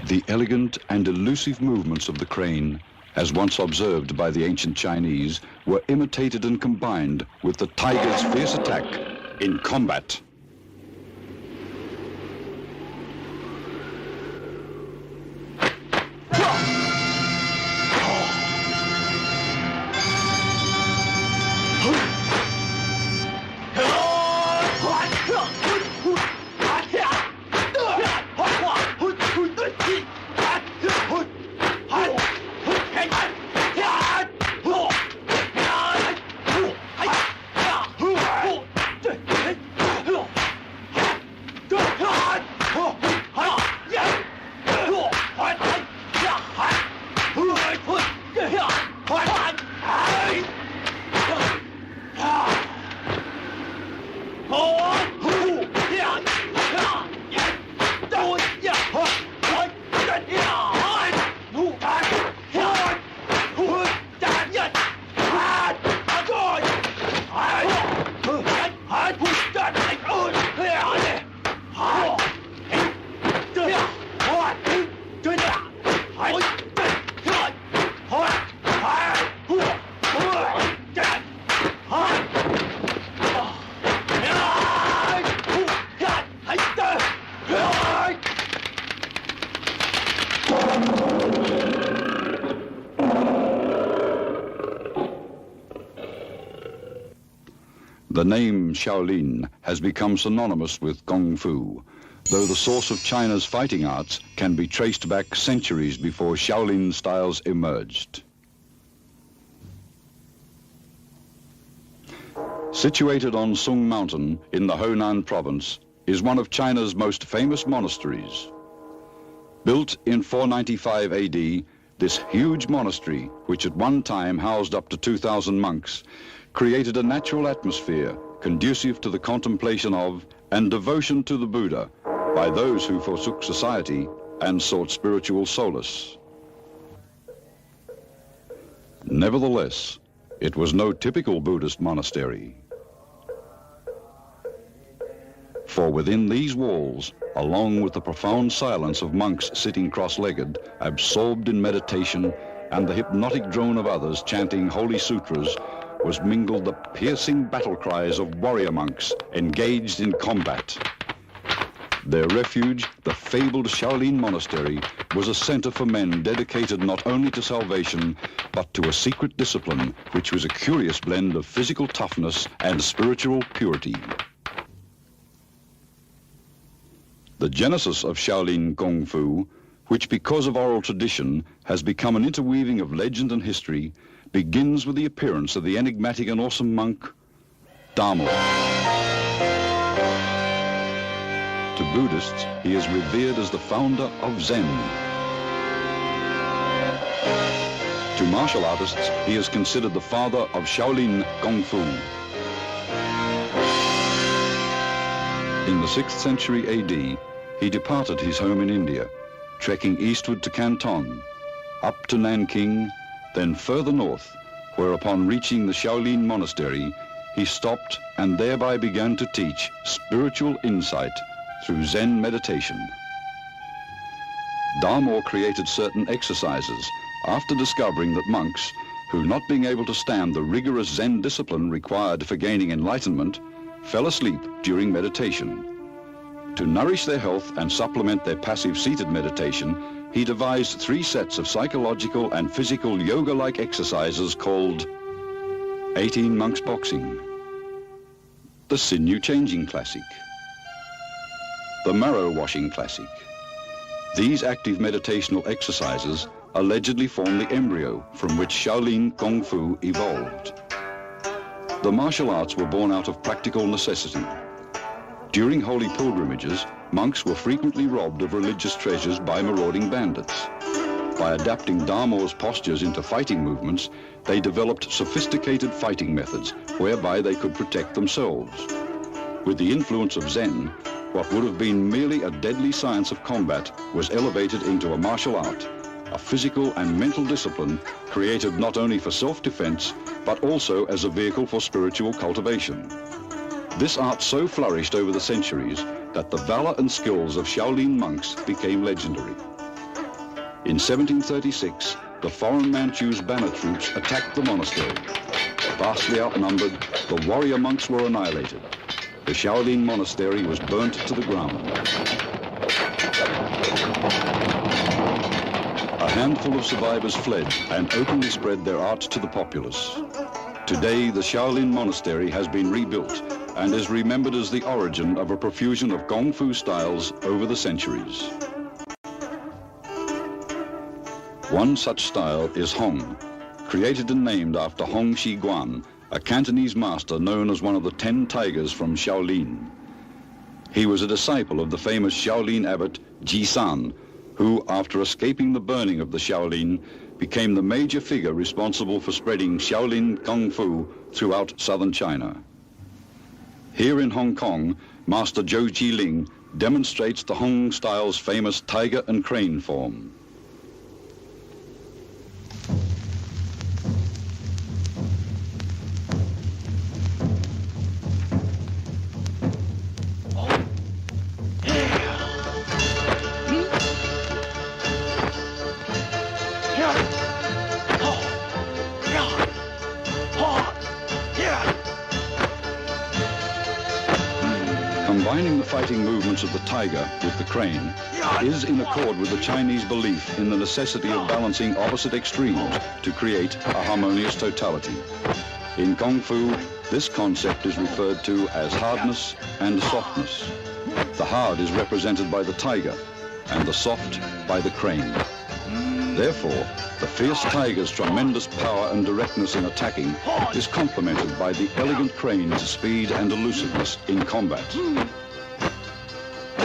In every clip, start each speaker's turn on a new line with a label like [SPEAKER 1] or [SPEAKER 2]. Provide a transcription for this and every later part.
[SPEAKER 1] The elegant and elusive movements of the crane, as once observed by the ancient Chinese, were imitated and combined with the tiger's fierce attack in combat. The name Shaolin has become synonymous with Kung Fu, though the source of China's fighting arts can be traced back centuries before Shaolin styles emerged. Situated on Sung Mountain in the Honan province is one of China's most famous monasteries. Built in 495 AD, this huge monastery, which at one time housed up to 2,000 monks, created a natural atmosphere conducive to the contemplation of and devotion to the Buddha by those who forsook society and sought spiritual solace. Nevertheless, it was no typical Buddhist monastery. For within these walls, along with the profound silence of monks sitting cross-legged, absorbed in meditation, and the hypnotic drone of others chanting holy sutras, was mingled the piercing battle cries of warrior monks engaged in combat. Their refuge, the fabled Shaolin Monastery, was a center for men dedicated not only to salvation, but to a secret discipline which was a curious blend of physical toughness and spiritual purity. The genesis of Shaolin Kung Fu, which because of oral tradition has become an interweaving of legend and history, begins with the appearance of the enigmatic and awesome monk, Damo. To Buddhists, he is revered as the founder of Zen. To martial artists, he is considered the father of Shaolin Kung Fu. In the 6th century AD, he departed his home in India, trekking eastward to Canton, up to Nanking, then further north, where upon reaching the Shaolin Monastery, he stopped and thereby began to teach spiritual insight through Zen meditation. Damo created certain exercises after discovering that monks, who not being able to stand the rigorous Zen discipline required for gaining enlightenment, fell asleep during meditation. To nourish their health and supplement their passive seated meditation, he devised 3 sets of psychological and physical yoga-like exercises called 18 Monks Boxing, the Sinew Changing Classic, the Marrow Washing Classic. These active meditational exercises allegedly form the embryo from which Shaolin Kung Fu evolved. The martial arts were born out of practical necessity. During holy pilgrimages, monks were frequently robbed of religious treasures by marauding bandits. By adapting Damo's postures into fighting movements, they developed sophisticated fighting methods whereby they could protect themselves. With the influence of Zen, what would have been merely a deadly science of combat was elevated into a martial art, a physical and mental discipline created not only for self-defense, but also as a vehicle for spiritual cultivation. This art so flourished over the centuries that the valor and skills of Shaolin monks became legendary. In 1736, the foreign Manchus banner troops attacked the monastery. Vastly outnumbered, the warrior monks were annihilated. The Shaolin monastery was burnt to the ground. A handful of survivors fled and openly spread their art to the populace. Today, the Shaolin monastery has been rebuilt and is remembered as the origin of a profusion of Kung Fu styles over the centuries. One such style is Hung, created and named after Hong Shiguan, a Cantonese master known as one of the 10 tigers from Shaolin. He was a disciple of the famous Shaolin abbot Ji San, who, after escaping the burning of the Shaolin, became the major figure responsible for spreading Shaolin Kung Fu throughout southern China. Here in Hong Kong, Master Chiu Chu Ling demonstrates the Hung style's famous tiger and crane form. Combining the fighting movements of the tiger with the crane is in accord with the Chinese belief in the necessity of balancing opposite extremes to create a harmonious totality. In Kung Fu, this concept is referred to as hardness and softness. The hard is represented by the tiger and the soft by the crane. Therefore, the fierce tiger's tremendous power and directness in attacking is complemented by the elegant crane's speed and elusiveness in combat.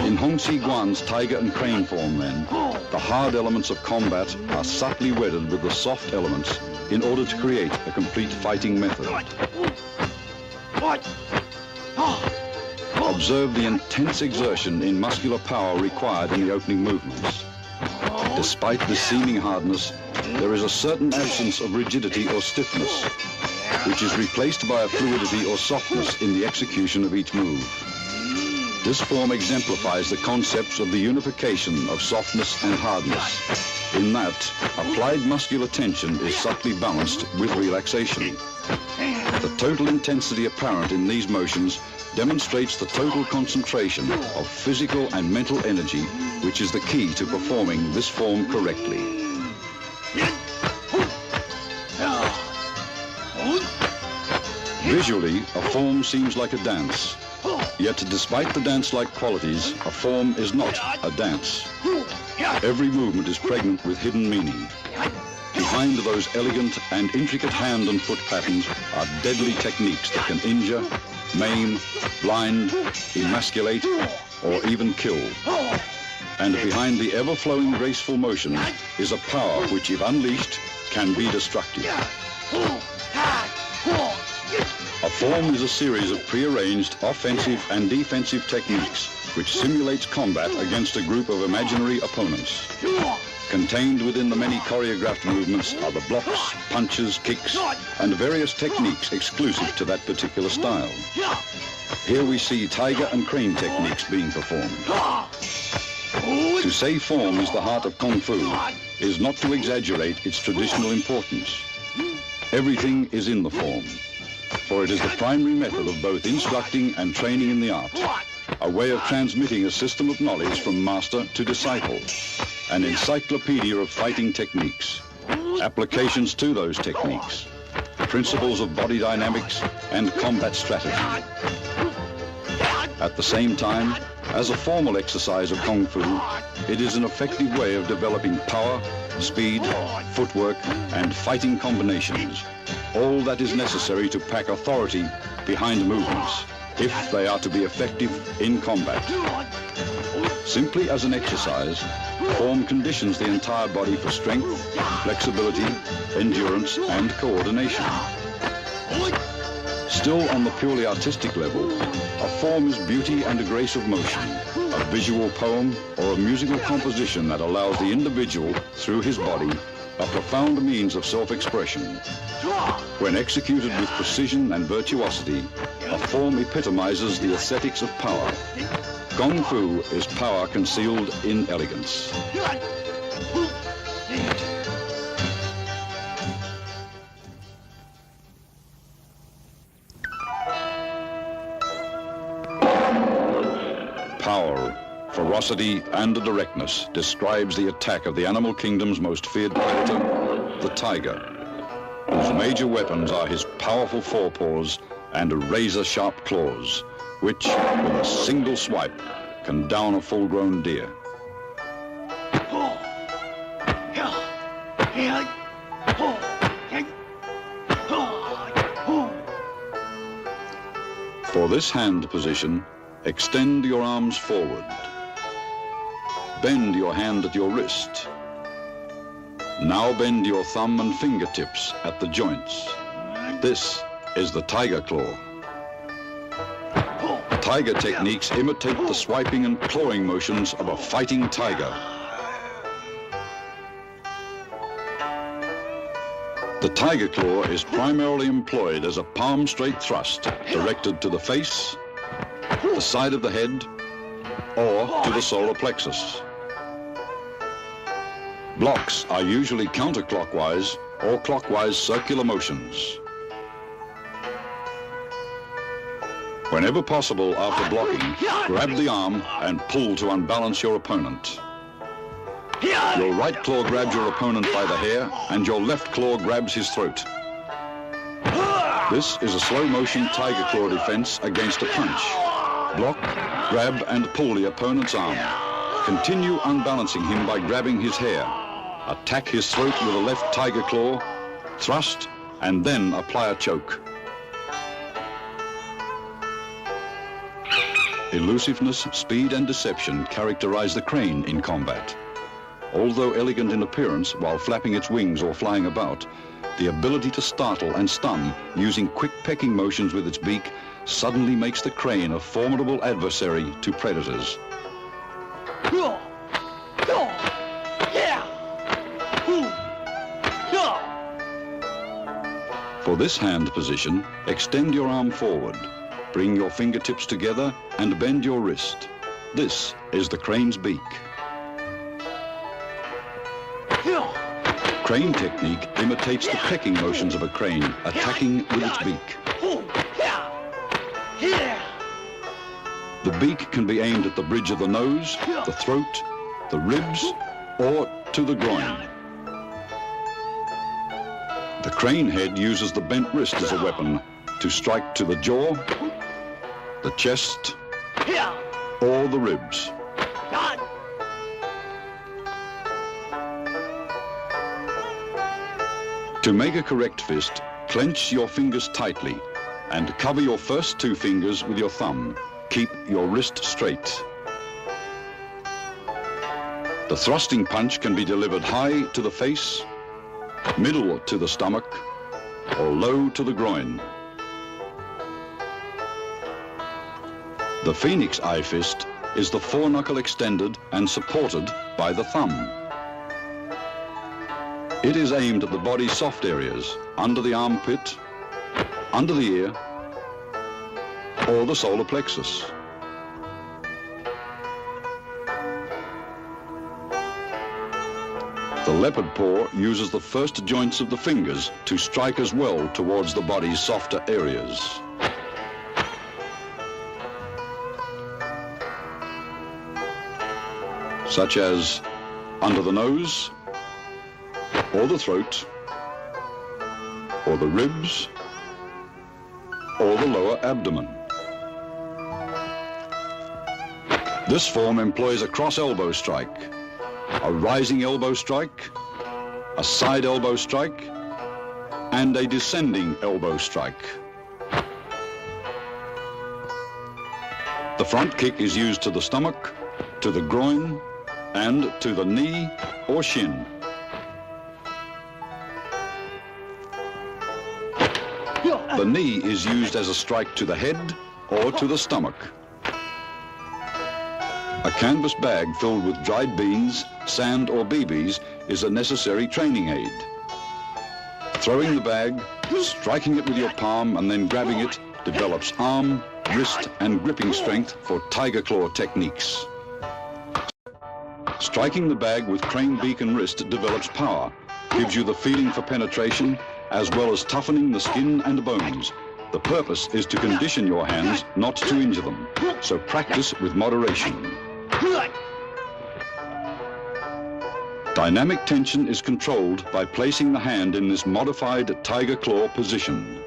[SPEAKER 1] In Hong Shiguan's tiger and crane form, then, the hard elements of combat are subtly wedded with the soft elements in order to create a complete fighting method. Observe the intense exertion in muscular power required in the opening movements. Despite the seeming hardness, there is a certain absence of rigidity or stiffness, which is replaced by a fluidity or softness in the execution of each move. This form exemplifies the concepts of the unification of softness and hardness, in that applied muscular tension is subtly balanced with relaxation. The total intensity apparent in these motions demonstrates the total concentration of physical and mental energy, which is the key to performing this form correctly. Visually, a form seems like a dance. Yet, despite the dance-like qualities, a form is not a dance. Every movement is pregnant with hidden meaning. Behind those elegant and intricate hand and foot patterns are deadly techniques that can injure, maim, blind, emasculate, or even kill. And behind the ever-flowing graceful motion is a power which, if unleashed, can be destructive. A form is a series of prearranged offensive and defensive techniques which simulates combat against a group of imaginary opponents. Contained within the many choreographed movements are the blocks, punches, kicks, and various techniques exclusive to that particular style. Here we see tiger and crane techniques being performed. To say form is the heart of Kung Fu is not to exaggerate its traditional importance. Everything is in the form, for it is the primary method of both instructing and training in the art, a way of transmitting a system of knowledge from master to disciple, an encyclopedia of fighting techniques, applications to those techniques, principles of body dynamics and combat strategy. At the same time, as a formal exercise of Kung Fu, it is an effective way of developing power, speed, footwork, and fighting combinations, all that is necessary to pack authority behind movements, if they are to be effective in combat. Simply as an exercise, form conditions the entire body for strength, flexibility, endurance, and coordination. Still on the purely artistic level, a form is beauty and a grace of motion, a visual poem or a musical composition that allows the individual, through his body, a profound means of self-expression. When executed with precision and virtuosity, a form epitomizes the aesthetics of power. Kung Fu is power concealed in elegance. Power, ferocity, and directness describes the attack of the animal kingdom's most feared predator, the tiger, whose major weapons are his powerful forepaws and razor-sharp claws, which, with a single swipe, can down a full-grown deer. For this hand position, extend your arms forward. Bend your hand at your wrist. Now bend your thumb and fingertips at the joints. This is the tiger claw. Tiger techniques imitate the swiping and clawing motions of a fighting tiger. The tiger claw is primarily employed as a palm-straight thrust directed to the face, the side of the head, or to the solar plexus. Blocks are usually counterclockwise or clockwise circular motions. Whenever possible after blocking, grab the arm and pull to unbalance your opponent. Your right claw grabs your opponent by the hair and your left claw grabs his throat. This is a slow-motion tiger claw defense against a punch. Block, grab, and pull the opponent's arm. Continue unbalancing him by grabbing his hair. Attack his throat with a left tiger claw, thrust, and then apply a choke. Elusiveness, speed, and deception characterize the crane in combat. Although elegant in appearance while flapping its wings or flying about, the ability to startle and stun using quick pecking motions with its beak suddenly makes the crane a formidable adversary to predators. For this hand position, extend your arm forward, bring your fingertips together and bend your wrist. This is the crane's beak. Crane technique imitates the pecking motions of a crane, attacking with its beak. The beak can be aimed at the bridge of the nose, the throat, the ribs, or to the groin. The crane head uses the bent wrist as a weapon to strike to the jaw, the chest, or the ribs. To make a correct fist, clench your fingers tightly and cover your first two fingers with your thumb. Keep your wrist straight. The thrusting punch can be delivered high to the face, middle to the stomach, or low to the groin. The Phoenix eye fist is the foreknuckle extended and supported by the thumb. It is aimed at the body's soft areas, under the armpit, under the ear, or the solar plexus. The leopard paw uses the first joints of the fingers to strike as well towards the body's softer areas. Such as under the nose, or the throat, or the ribs, or the lower abdomen. This form employs a cross elbow strike, a rising elbow strike, a side elbow strike, and a descending elbow strike. The front kick is used to the stomach, to the groin, and to the knee or shin. The knee is used as a strike to the head or to the stomach. A canvas bag filled with dried beans, sand or BBs is a necessary training aid. Throwing the bag, striking it with your palm and then grabbing it develops arm, wrist and gripping strength for tiger claw techniques. Striking the bag with crane beak and wrist develops power, gives you the feeling for penetration, as well as toughening the skin and bones, The purpose is to condition your hands not to injure them, so practice with moderation. Dynamic tension is controlled by placing the hand in this modified tiger claw position.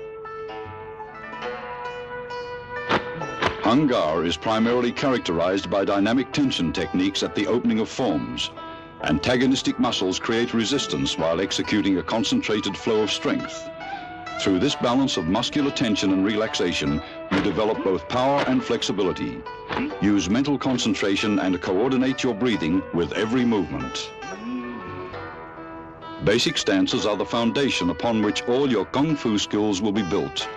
[SPEAKER 1] Hung Gar is primarily characterized by dynamic tension techniques at the opening of forms. Antagonistic muscles create resistance while executing a concentrated flow of strength. Through this balance of muscular tension and relaxation, you develop both power and flexibility. Use mental concentration and coordinate your breathing with every movement. Basic stances are the foundation upon which all your Kung Fu skills will be built.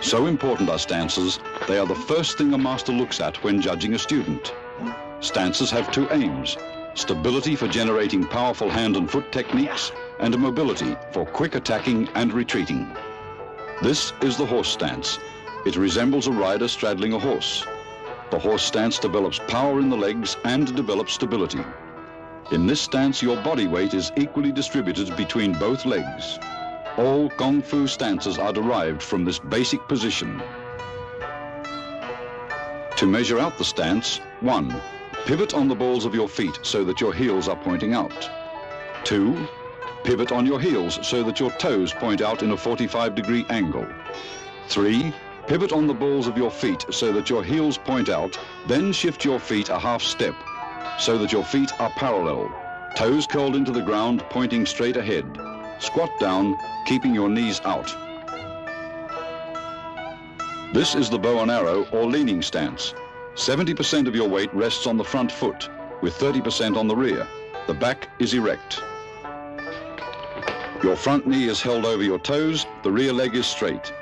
[SPEAKER 1] So important are stances, they are the first thing a master looks at when judging a student. Stances have two aims: stability for generating powerful hand and foot techniques, and mobility for quick attacking and retreating. This is the horse stance. It resembles a rider straddling a horse. The horse stance develops power in the legs and develops stability. In this stance, your body weight is equally distributed between both legs. All Kung Fu stances are derived from this basic position. To measure out the stance, 1. Pivot on the balls of your feet so that your heels are pointing out. 2. Pivot on your heels so that your toes point out in a 45-degree angle. 3. Pivot on the balls of your feet so that your heels point out, then shift your feet a half step so that your feet are parallel. Toes curled into the ground, pointing straight ahead. Squat down, keeping your knees out. This is the bow and arrow or leaning stance. 70% of your weight rests on the front foot, with 30% on the rear. The back is erect. Your front knee is held over your toes, the rear leg is straight.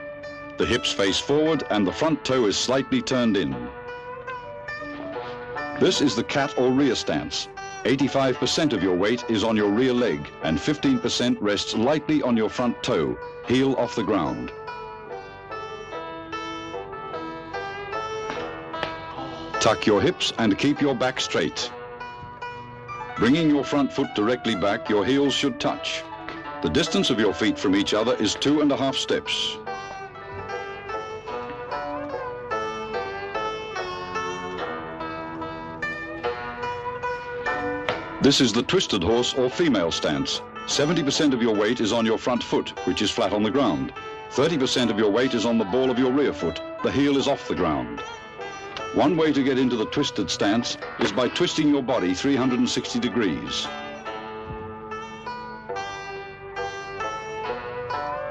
[SPEAKER 1] The hips face forward and the front toe is slightly turned in. This is the cat or rear stance. 85% of your weight is on your rear leg and 15% rests lightly on your front toe, heel off the ground. Tuck your hips and keep your back straight. Bringing your front foot directly back, your heels should touch. The distance of your feet from each other is 2.5 steps. This is the twisted horse or female stance. 70% of your weight is on your front foot, which is flat on the ground. 30% of your weight is on the ball of your rear foot. The heel is off the ground. One way to get into the twisted stance is by twisting your body 360 degrees.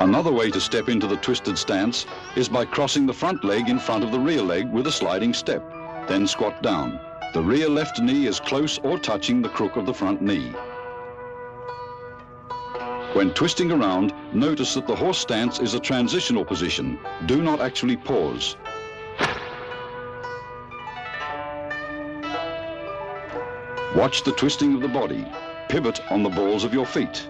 [SPEAKER 1] Another way to step into the twisted stance is by crossing the front leg in front of the rear leg with a sliding step, then squat down. The rear left knee is close or touching the crook of the front knee. When twisting around, notice that the horse stance is a transitional position. Do not actually pause. Watch the twisting of the body. Pivot on the balls of your feet.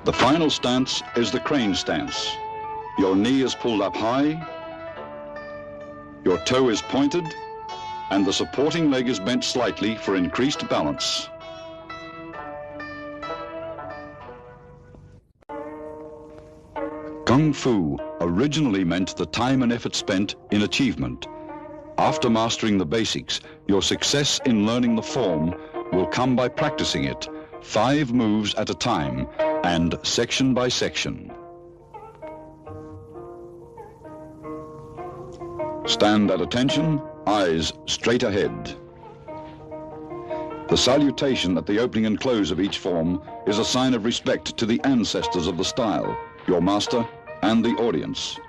[SPEAKER 1] The final stance is the crane stance. Your knee is pulled up high, your toe is pointed, and the supporting leg is bent slightly for increased balance. Kung Fu originally meant the time and effort spent in achievement. After mastering the basics, your success in learning the form will come by practicing it, 5 moves at a time, and section by section. Stand at attention, eyes straight ahead. The salutation at the opening and close of each form is a sign of respect to the ancestors of the style, your master and the audience.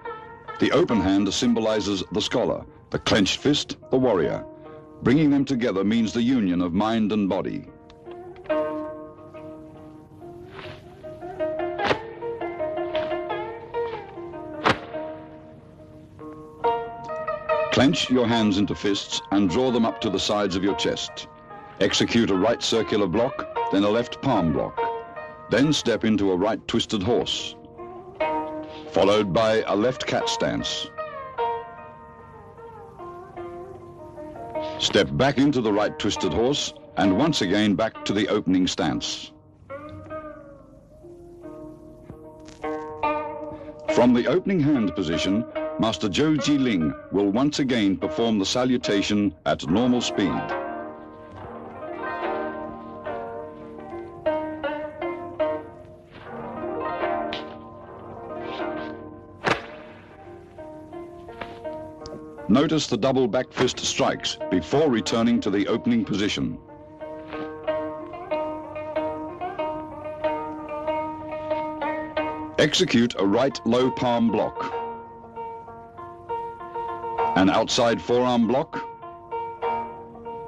[SPEAKER 1] The open hand symbolizes the scholar, the clenched fist, the warrior. Bringing them together means the union of mind and body. Clench your hands into fists and draw them up to the sides of your chest. Execute a right circular block, then a left palm block. Then step into a right twisted horse, followed by a left cat stance. Step back into the right twisted horse and once again back to the opening stance. From the opening hand position, Master Chiu Chu Ling will once again perform the salutation at normal speed. Notice the double back fist strikes before returning to the opening position. Execute a right low palm block, an outside forearm block,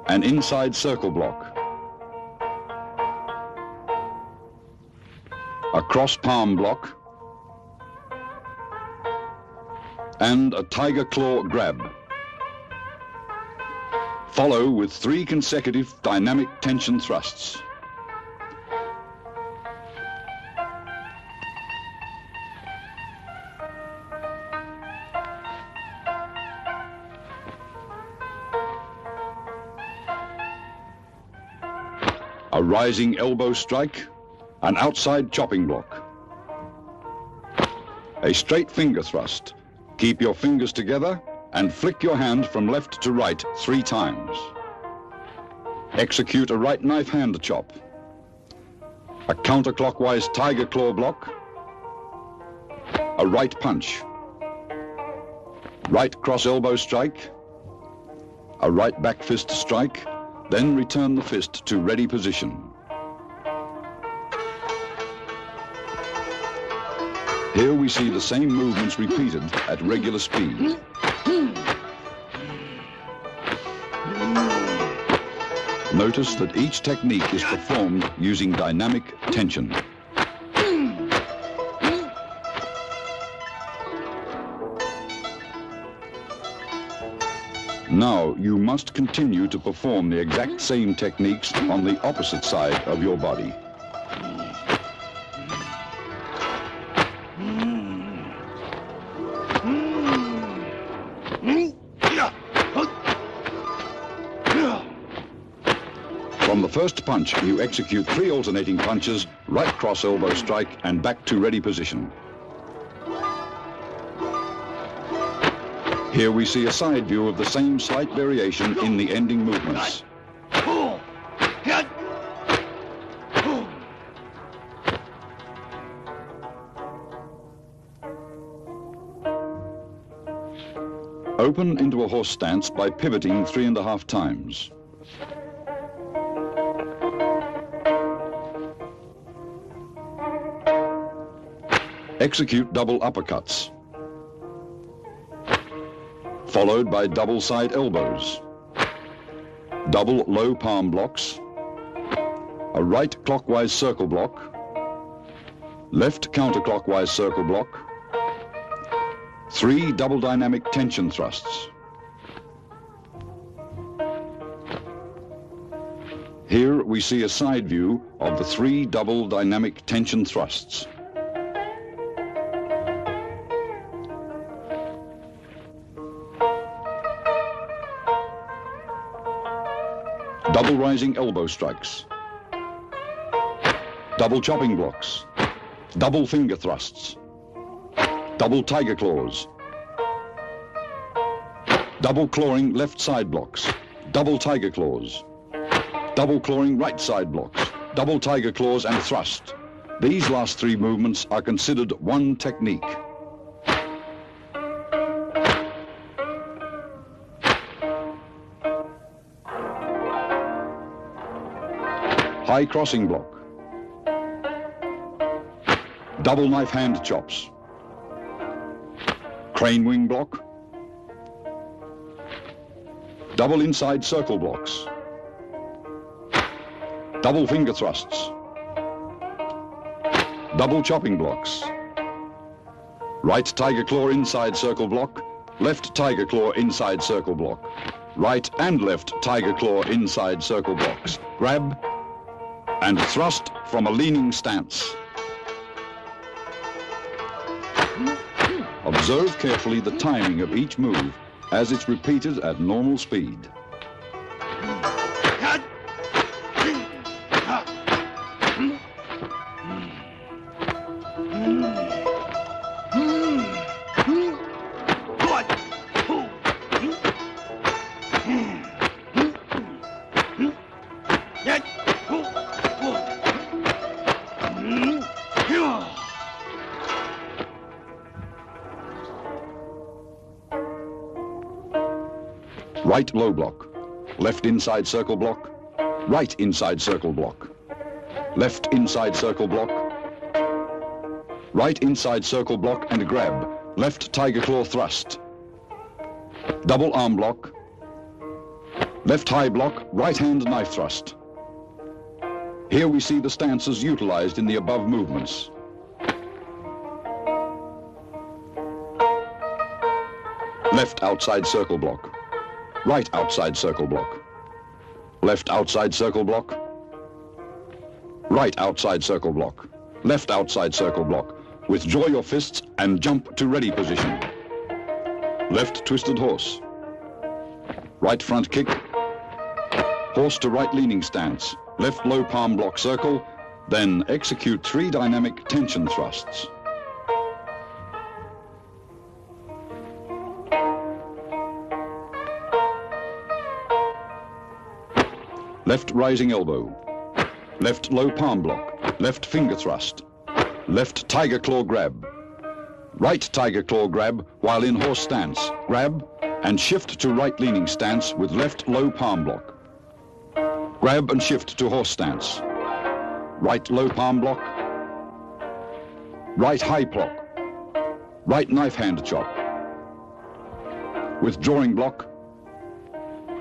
[SPEAKER 1] an inside circle block, a cross palm block, and a tiger claw grab. Follow with 3 consecutive dynamic tension thrusts. A rising elbow strike, an outside chopping block. A straight finger thrust. Keep your fingers together and flick your hand from left to right 3 times. Execute a right knife hand chop. A counterclockwise tiger claw block. A right punch. Right cross elbow strike. A right back fist strike. Then return the fist to ready position. Here we see the same movements repeated at regular speed. Notice that each technique is performed using dynamic tension. Now you must continue to perform the exact same techniques on the opposite side of your body. From the first punch, you execute 3 alternating punches, right cross elbow strike, and back to ready position. Here we see a side view of the same slight variation in the ending movements. Open into a horse stance by pivoting 3.5 times. Execute double uppercuts, followed by double side elbows, double low palm blocks, a right clockwise circle block, left counterclockwise circle block, 3 double dynamic tension thrusts. Here we see a side view of the 3 double dynamic tension thrusts. Double rising elbow strikes, double chopping blocks, double finger thrusts, double tiger claws, double clawing left side blocks, double tiger claws, double clawing right side blocks, double tiger claws and thrust. These last 3 movements are considered one technique. High crossing block, double knife hand chops, crane wing block, double inside circle blocks, double finger thrusts, double chopping blocks, right tiger claw inside circle block, left tiger claw inside circle block, right and left tiger claw inside circle blocks, grab and thrust from a leaning stance. Observe carefully the timing of each move as it's repeated at normal speed. Right low block. Left inside circle block. Right inside circle block. Left inside circle block. Right inside circle block and grab. Left tiger claw thrust. Double arm block. Left high block, right hand knife thrust. Here we see the stances utilized in the above movements. Left outside circle block. Right outside circle block. Left outside circle block. Right outside circle block. Left outside circle block. Withdraw your fists and jump to ready position. Left twisted horse. Right front kick. Horse to right leaning stance. Left low palm block circle. Then execute 3 dynamic tension thrusts. Left rising elbow. Left low palm block. Left finger thrust. Left tiger claw grab. Right tiger claw grab while in horse stance. Grab and shift to right leaning stance with left low palm block. Grab and shift to horse stance. Right low palm block. Right high block. Right knife hand chop. Withdrawing block.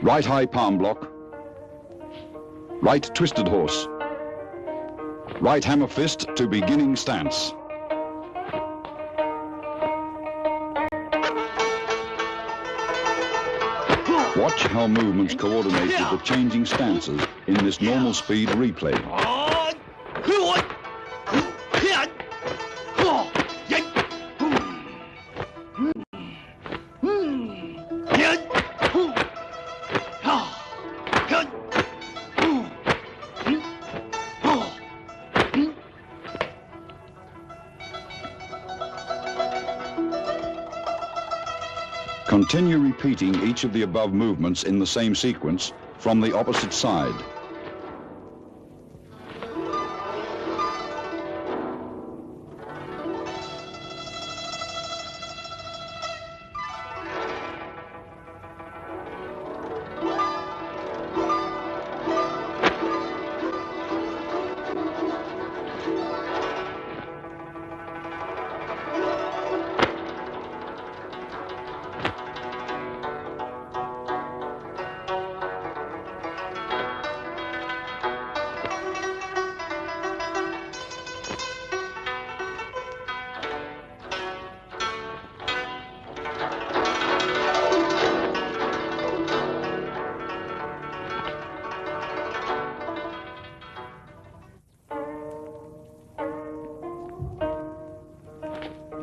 [SPEAKER 1] Right high palm block. Right twisted horse. Right hammer fist to beginning stance. Watch how movements coordinate with the changing stances in this normal speed replay. Continue repeating each of the above movements in the same sequence from the opposite side.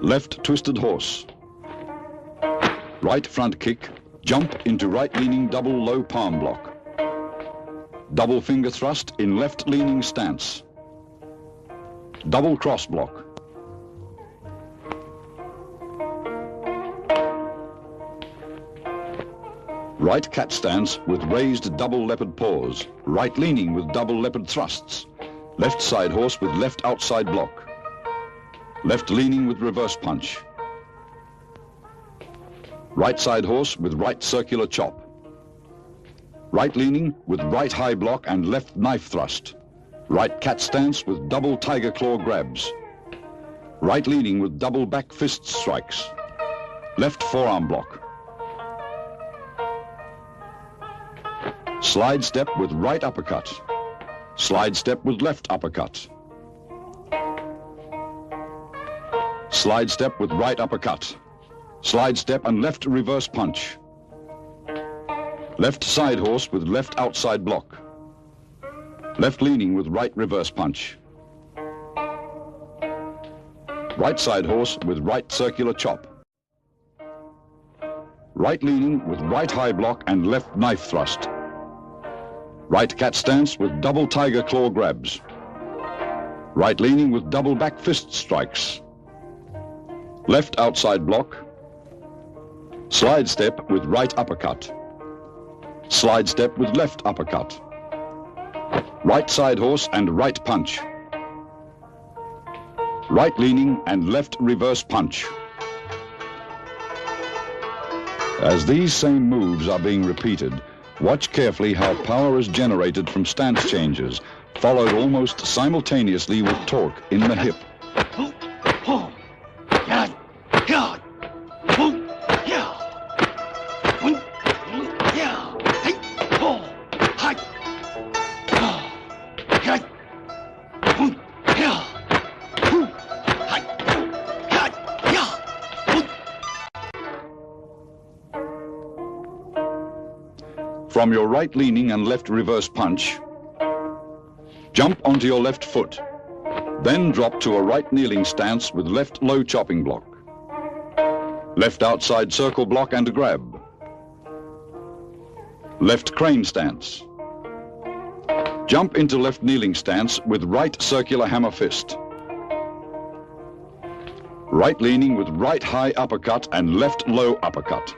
[SPEAKER 1] Left twisted horse. Right front kick, jump into right leaning double low palm block. Double finger thrust in left leaning stance. Double cross block. Right cat stance with raised double leopard paws. Right leaning with double leopard thrusts. Left side horse with left outside block. Left leaning with reverse punch. Right side horse with right circular chop. Right leaning with right high block and left knife thrust. Right cat stance with double tiger claw grabs. Right leaning with double back fist strikes. Left forearm block. Slide step with right uppercut. Slide step with left uppercut. Slide step with right uppercut. Slide step and left reverse punch. Left side horse with left outside block. Left leaning with right reverse punch. Right side horse with right circular chop. Right leaning with right high block and left knife thrust. Right cat stance with double tiger claw grabs. Right leaning with double back fist strikes. Left outside block. Slide step with right uppercut. Slide step with left uppercut. Right side horse and right punch. Right leaning and left reverse punch. As these same moves are being repeated, watch carefully how power is generated from stance changes, followed almost simultaneously with torque in the hip. From your right leaning and left reverse punch, jump onto your left foot, then drop to a right kneeling stance with left low chopping block, left outside circle block and grab, left crane stance, jump into left kneeling stance with right circular hammer fist, right leaning with right high uppercut and left low uppercut,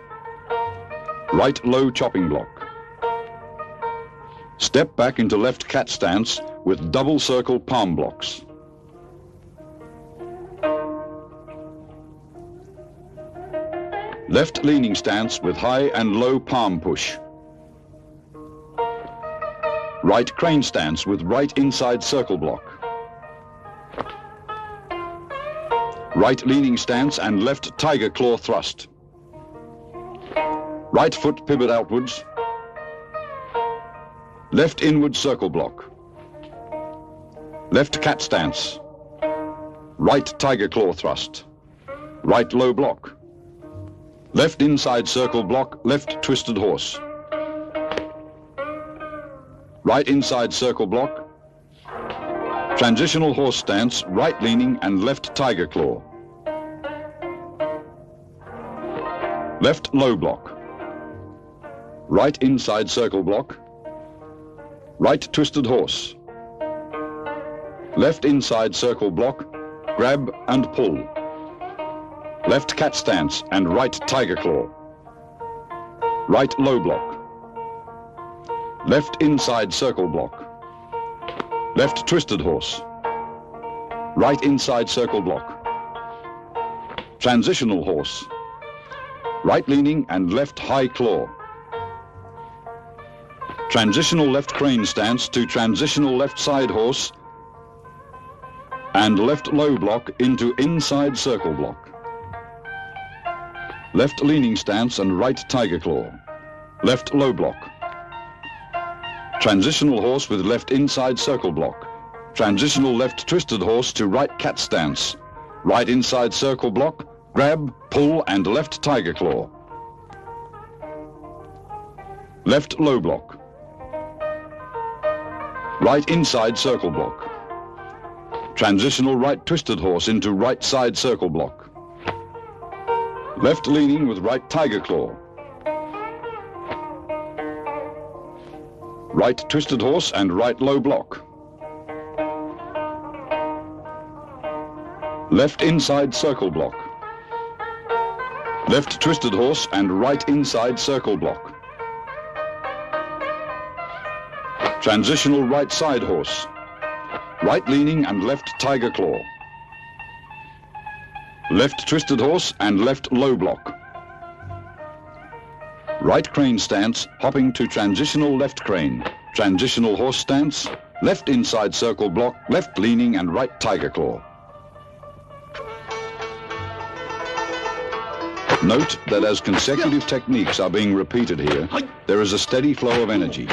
[SPEAKER 1] right low chopping block. Step back into left cat stance with double circle palm blocks. Left leaning stance with high and low palm push. Right crane stance with right inside circle block. Right leaning stance and left tiger claw thrust. Right foot pivot outwards. Left inward circle block. Left cat stance. Right tiger claw thrust. Right low block. Left inside circle block, left twisted horse. Right inside circle block. Transitional horse stance, right leaning and left tiger claw. Left low block. Right inside circle block. Right twisted horse. Left inside circle block, grab and pull. Left cat stance and right tiger claw. Right low block. Left inside circle block. Left twisted horse. Right inside circle block. Transitional horse. Right leaning and left high claw. Transitional left crane stance to transitional left side horse and left low block into inside circle block. Left leaning stance and right tiger claw. Left low block. Transitional horse with left inside circle block. Transitional left twisted horse to right cat stance. Right inside circle block, grab, pull and left tiger claw. Left low block. Right inside circle block. Transitional right twisted horse into right side circle block. Left leaning with right tiger claw. Right twisted horse and right low block. Left inside circle block. Left twisted horse and right inside circle block. Transitional right side horse. Right leaning and left tiger claw. Left twisted horse and left low block. Right crane stance, hopping to transitional left crane. Transitional horse stance, left inside circle block, left leaning and right tiger claw. Note that as consecutive techniques are being repeated here, there is a steady flow of energy.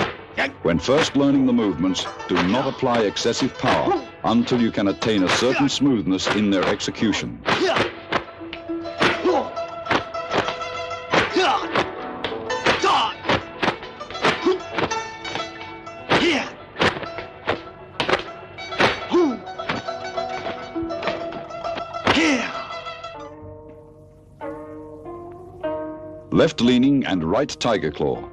[SPEAKER 1] When first learning the movements, do not apply excessive power until you can attain a certain smoothness in their execution. Left leaning and right tiger claw.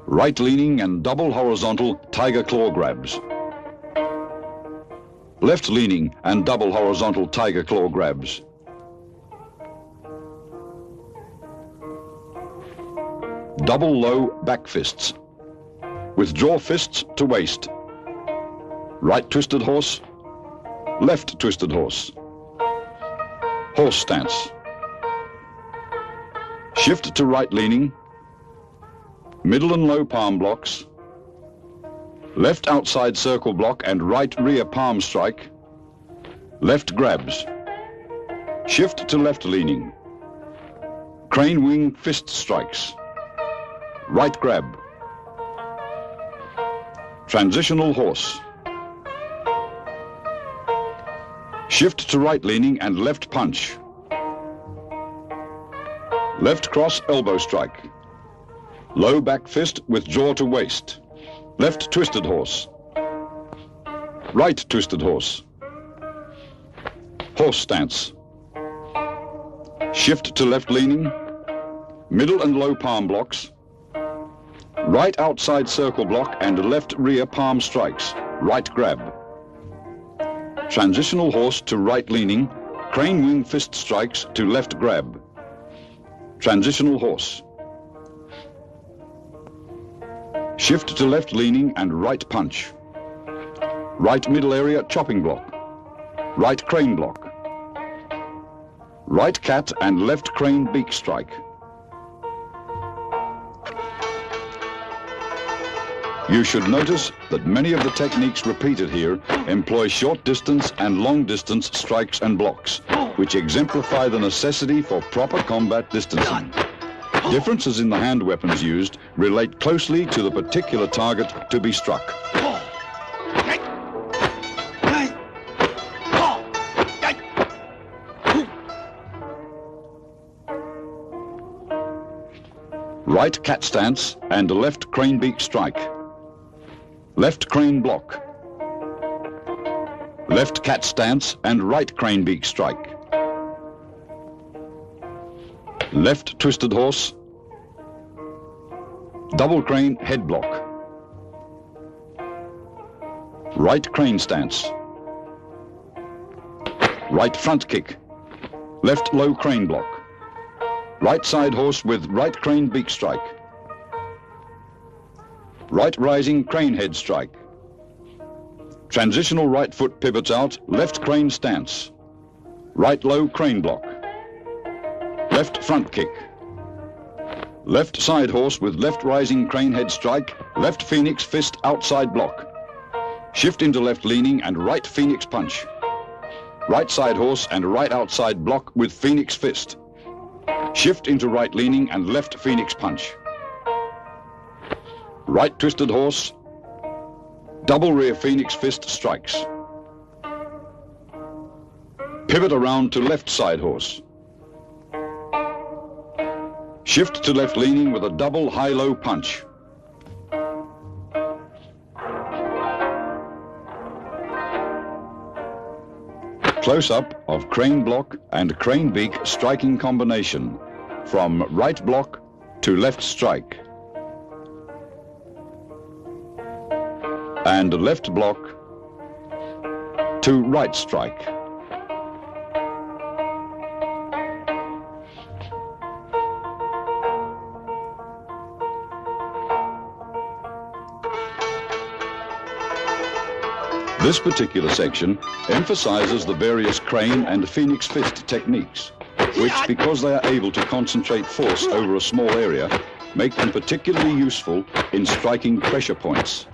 [SPEAKER 1] Right leaning and double horizontal tiger claw grabs. Left leaning and double horizontal tiger claw grabs. Double low back fists. Withdraw fists to waist. Right twisted horse. Left twisted horse. Horse stance. Shift to right leaning, middle and low palm blocks, left outside circle block and right rear palm strike, left grabs, shift to left leaning, crane wing fist strikes, right grab, transitional horse, shift to right leaning and left punch, left cross elbow strike, low back fist with jaw to waist, left twisted horse, right twisted horse, horse stance, shift to left leaning, middle and low palm blocks, right outside circle block and left rear palm strikes, right grab, transitional horse to right leaning, crane wing fist strikes to left grab, transitional horse, shift to left leaning and right punch, right middle area chopping block, right crane block, right cat and left crane beak strike. You should notice that many of the techniques repeated here employ short distance and long distance strikes and blocks, which exemplify the necessity for proper combat distancing. Differences in the hand weapons used relate closely to the particular target to be struck. Right cat stance and left crane beak strike. Left crane block. Left cat stance and right crane beak strike. Left twisted horse. Double crane head block. Right crane stance. Right front kick. Left low crane block. Right side horse with right crane beak strike. Right rising crane head strike. Transitional right foot pivots out, left crane stance. Right low crane block. Left front kick. Left side horse with left rising crane head strike, left phoenix fist outside block. Shift into left leaning and right phoenix punch. Right side horse and right outside block with phoenix fist. Shift into right leaning and left phoenix punch. Right twisted horse, double rear phoenix fist strikes. Pivot around to left side horse. Shift to left leaning with a double high-low punch. Close-up of crane block and crane beak striking combination from right block to left strike and left block to right strike. This particular section emphasizes the various crane and phoenix fist techniques, which, because they are able to concentrate force over a small area, make them particularly useful in striking pressure points.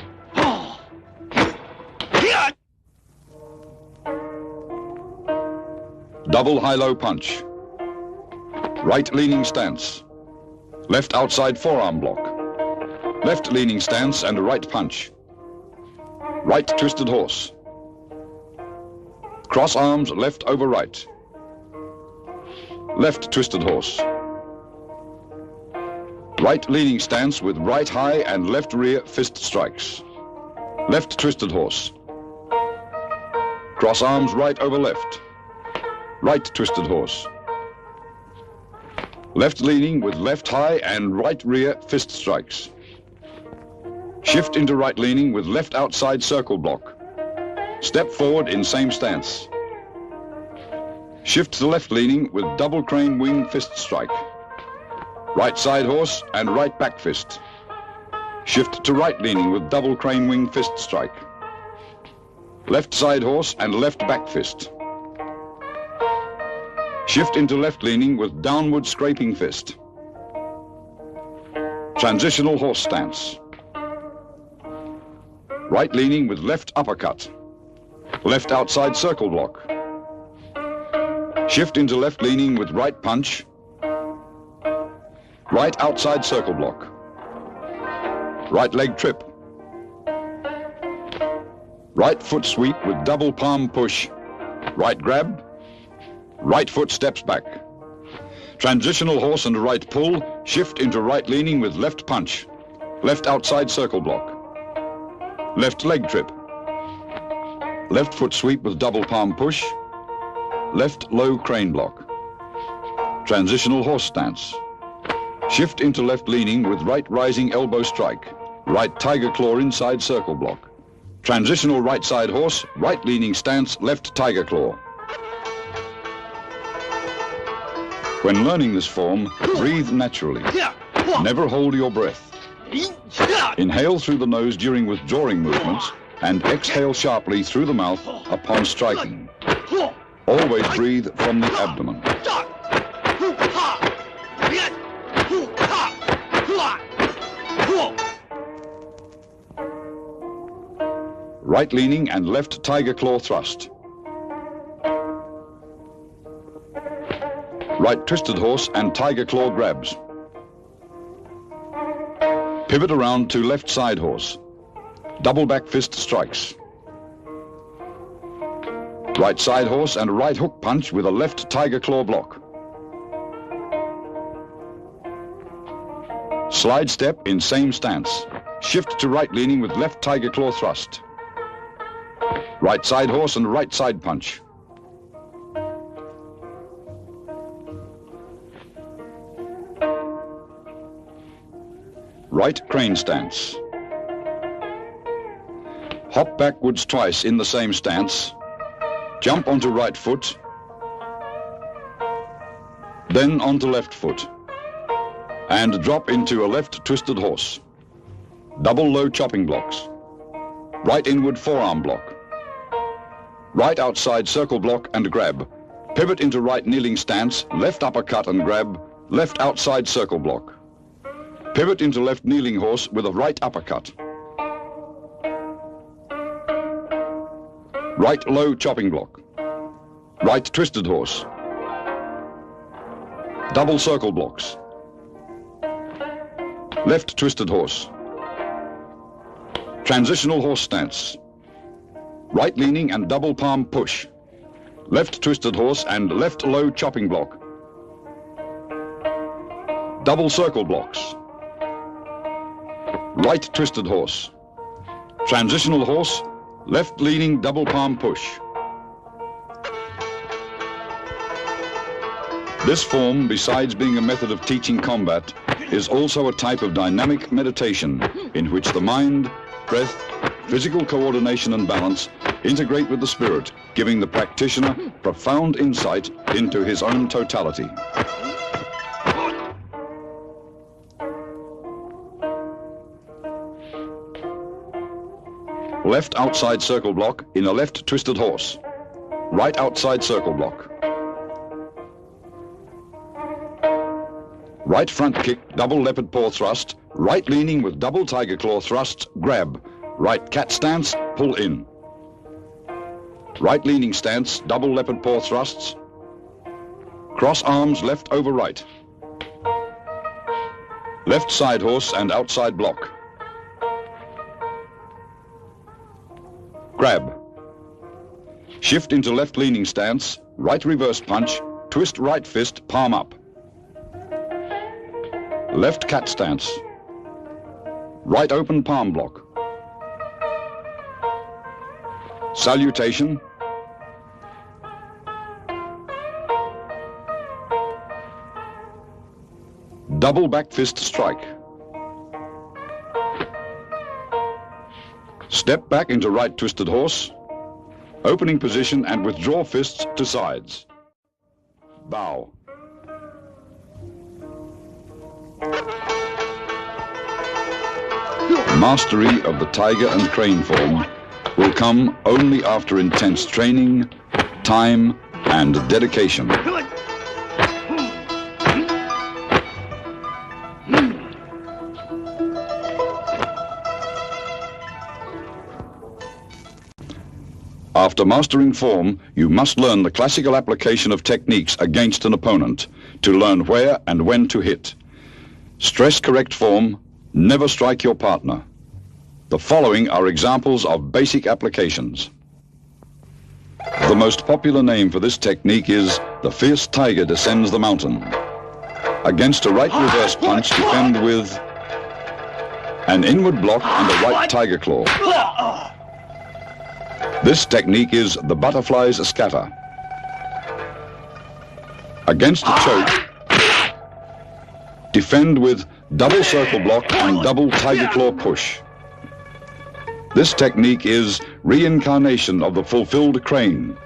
[SPEAKER 1] Double high-low punch. Right leaning stance. Left outside forearm block. Left leaning stance and right punch. Right twisted horse. Cross arms left over right. Left twisted horse. Right leaning stance with right high and left rear fist strikes. Left twisted horse. Cross arms right over left. Right twisted horse. Left leaning with left high and right rear fist strikes. Shift into right leaning with left outside circle block. Step forward in same stance. Shift to left leaning with double crane wing fist strike. Right side horse and right back fist. Shift to right leaning with double crane wing fist strike. Left side horse and left back fist. Shift into left leaning with downward scraping fist. Transitional horse stance. Right leaning with left uppercut. Left outside circle block. Shift into left leaning with right punch. Right outside circle block. Right leg trip. Right foot sweep with double palm push. Right grab. Right foot steps back. Transitional horse and right pull. Shift into right leaning with left punch. Left outside circle block. Left leg trip. Left foot sweep with double palm push. Left low crane block. Transitional horse stance. Shift into left leaning with right rising elbow strike. Right tiger claw inside circle block. Transitional right side horse, right leaning stance, left tiger claw. When learning this form, breathe naturally. Never hold your breath. Inhale through the nose during withdrawing movements and exhale sharply through the mouth upon striking. Always breathe from the abdomen. Right leaning and left tiger claw thrust. Right twisted horse and tiger claw grabs. Pivot around to left side horse. Double back fist strikes. Right side horse and right hook punch with a left tiger claw block. Slide step in same stance. Shift to right leaning with left tiger claw thrust. Right side horse and right side punch. Right crane stance. Hop backwards twice in the same stance. Jump onto right foot. Then onto left foot. And drop into a left twisted horse. Double low chopping blocks. Right inward forearm block. Right outside circle block and grab. Pivot into right kneeling stance, left uppercut and grab, left outside circle block. Pivot into left kneeling horse with a right uppercut. Right low chopping block. Right twisted horse. Double circle blocks. Left twisted horse. Transitional horse stance. Right leaning and double palm push. Left twisted horse and left low chopping block. Double circle blocks. Right twisted horse. Transitional horse, left leaning double palm push. This form, besides being a method of teaching combat, is also a type of dynamic meditation in which the mind, breath, physical coordination and balance integrate with the spirit, giving the practitioner profound insight into his own totality. Left outside circle block in a left twisted horse. Right outside circle block. Right front kick, double leopard paw thrust. Right leaning with double tiger claw thrust, grab. Right cat stance, pull in. Right leaning stance, double leopard paw thrusts. Cross arms left over right. Left side horse and outside block. Grab. Shift into left leaning stance, right reverse punch, twist right fist, palm up. Left cat stance. Right open palm block. Salutation. Double back fist strike. Step back into right twisted horse. Opening position and withdraw fists to sides. Bow. Mastery of the tiger and crane form will come only after intense training, time, and dedication. After mastering form, you must learn the classical application of techniques against an opponent to learn where and when to hit. Stress correct form, never strike your partner. The following are examples of basic applications. The most popular name for this technique is the fierce tiger descends the mountain. Against a right reverse punch, defend with an inward block and a right tiger claw. This technique is the butterfly's scatter. Against a choke, defend with double circle block and double tiger claw push. This technique is reincarnation of the fulfilled crane.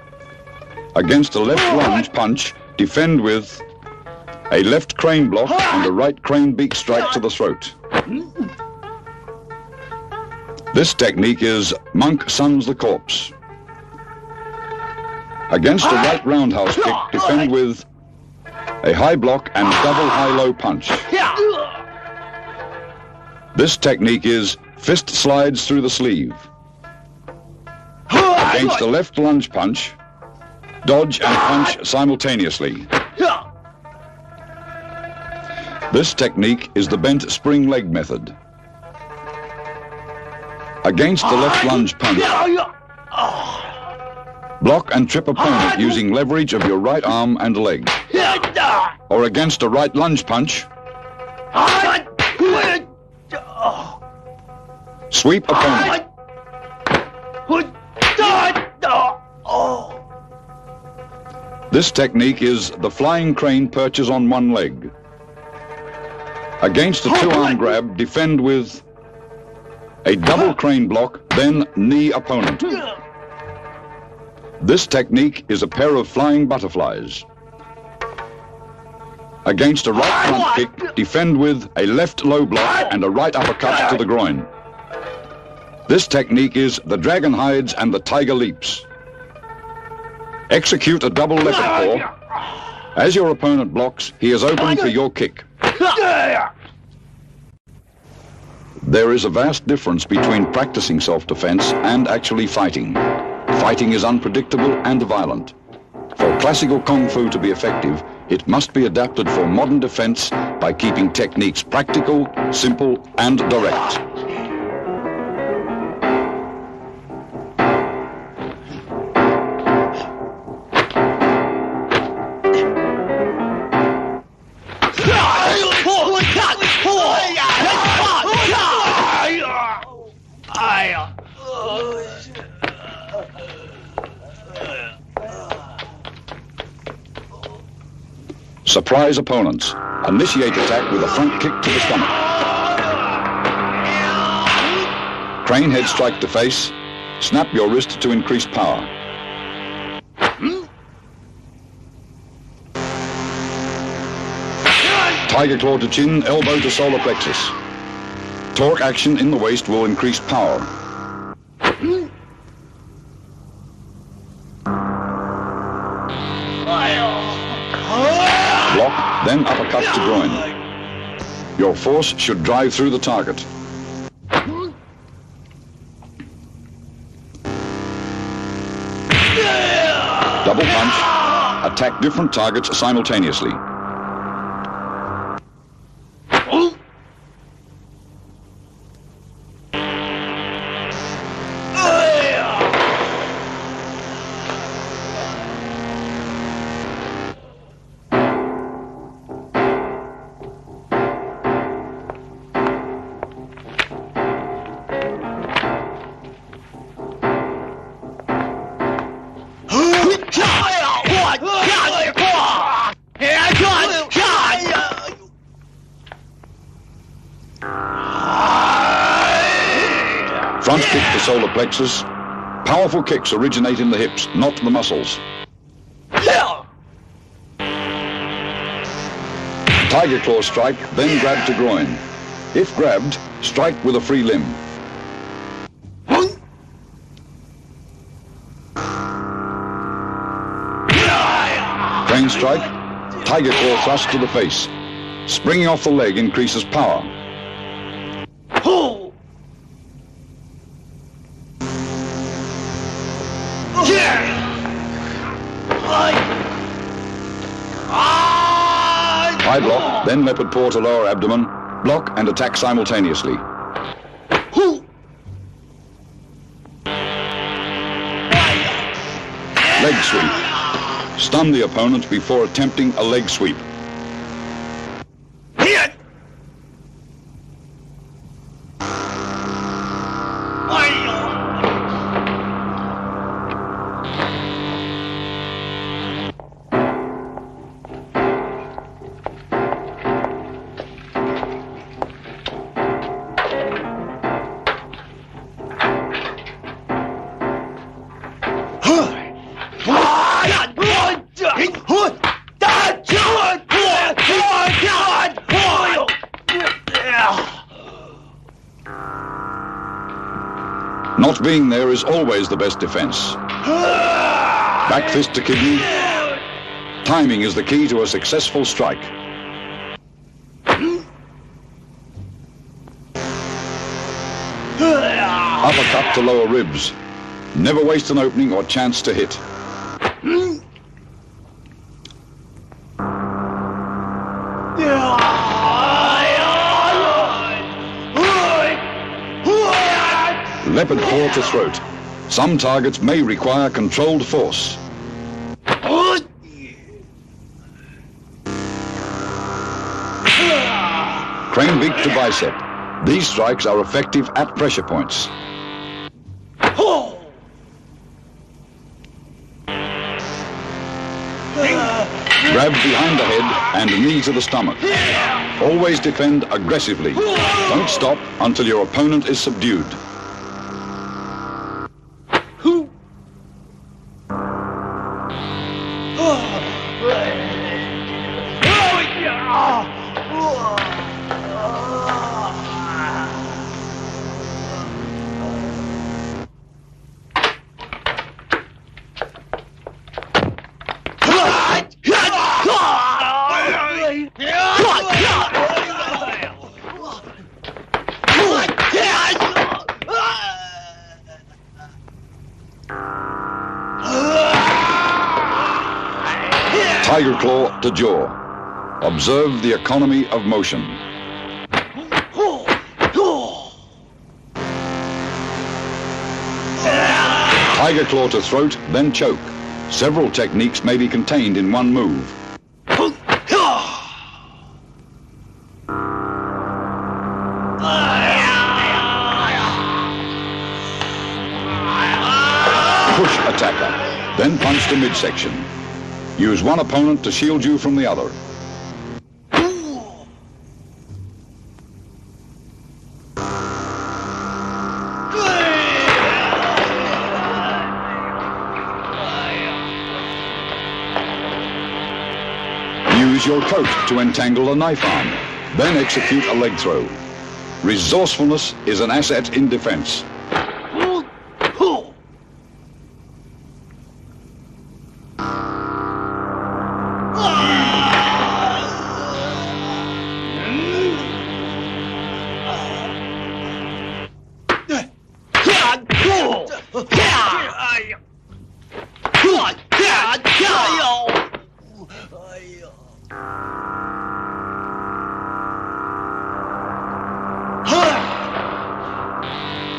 [SPEAKER 1] Against a left lunge punch, defend with a left crane block and a right crane beak strike to the throat. This technique is monk suns the corpse. Against a right roundhouse kick, defend with a high block and double high-low punch. This technique is fist slides through the sleeve. Against a left lunge punch, dodge and punch simultaneously. This technique is the bent spring leg method. Against the left lunge punch, block and trip opponent using leverage of your right arm and leg. Or against a right lunge punch, sweep opponent. This technique is the flying crane perches on one leg. Against a two-arm grab, defend with a double crane block, then knee opponent. This technique is a pair of flying butterflies. Against a right front kick, defend with a left low block and a right uppercut to the groin. This technique is the dragon hides and the tiger leaps. Execute a double leopard paw. As your opponent blocks, he is open for your kick. There is a vast difference between practicing self-defense and actually fighting. Fighting is unpredictable and violent. For classical Kung Fu to be effective, it must be adapted for modern defense by keeping techniques practical, simple, and direct. Surprise opponents. Initiate attack with a front kick to the stomach. Crane head strike to face. Snap your wrist to increase power. Tiger claw to chin, elbow to solar plexus. Torque action in the waist will increase power. Block, then uppercut to groin. Your force should drive through the target. Double punch. Attack different targets simultaneously. Front kick to solar plexus. Powerful kicks originate in the hips, not the muscles. Tiger claw strike, then grab to groin. If grabbed, strike with a free limb. Crane strike, tiger claw thrust to the face. Springing off the leg increases power. High block, then leopard paw to lower abdomen. Block and attack simultaneously. Leg sweep. Stun the opponent before attempting a leg sweep. Not being there is always the best defense. Back fist to kidney. Timing is the key to a successful strike. Uppercut to lower ribs. Never waste an opening or chance to hit. Leopard paw to throat. Some targets may require controlled force. Crane beak to bicep. These strikes are effective at pressure points. Grab behind the head and knee to the stomach. Always defend aggressively. Don't stop until your opponent is subdued. Tiger claw to jaw. Observe the economy of motion. Tiger claw to throat, then choke. Several techniques may be contained in one move. Push attacker, then punch to midsection. Use one opponent to shield you from the other. Use your coat to entangle a knife arm, then execute a leg throw. Resourcefulness is an asset in defense.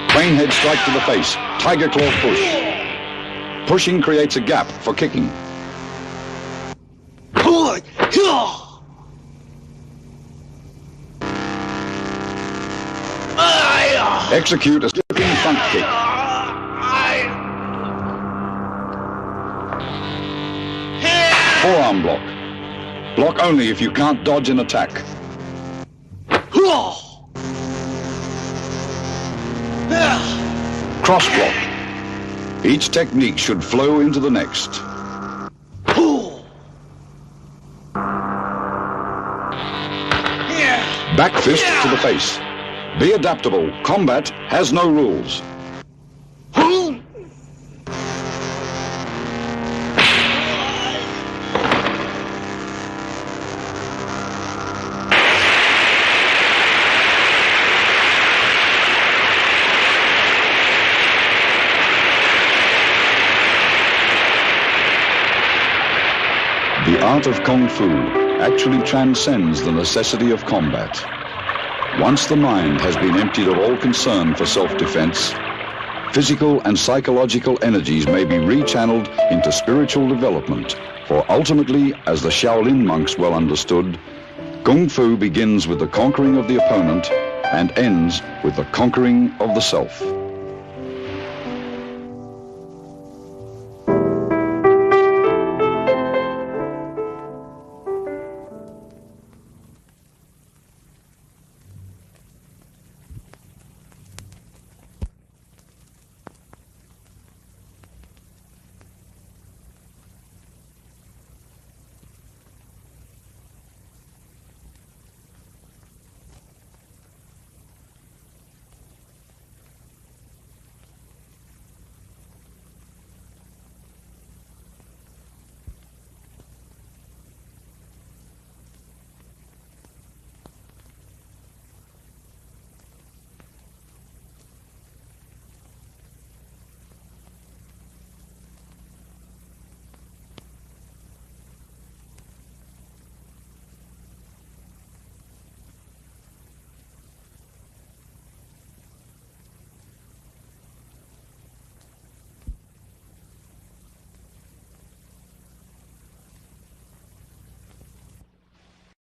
[SPEAKER 1] Crane head strike to the face. Tiger claw push. Pushing creates a gap for kicking. Execute a slipping front kick. Forearm block. Block only if you can't dodge an attack. Cross block. Each technique should flow into the next. Back fist to the face. Be adaptable. Combat has no rules. The art of Kung Fu actually transcends the necessity of combat. Once the mind has been emptied of all concern for self-defense, physical and psychological energies may be rechanneled into spiritual development, for ultimately, as the Shaolin monks well understood, Kung Fu begins with the conquering of the opponent and ends with the conquering of the self.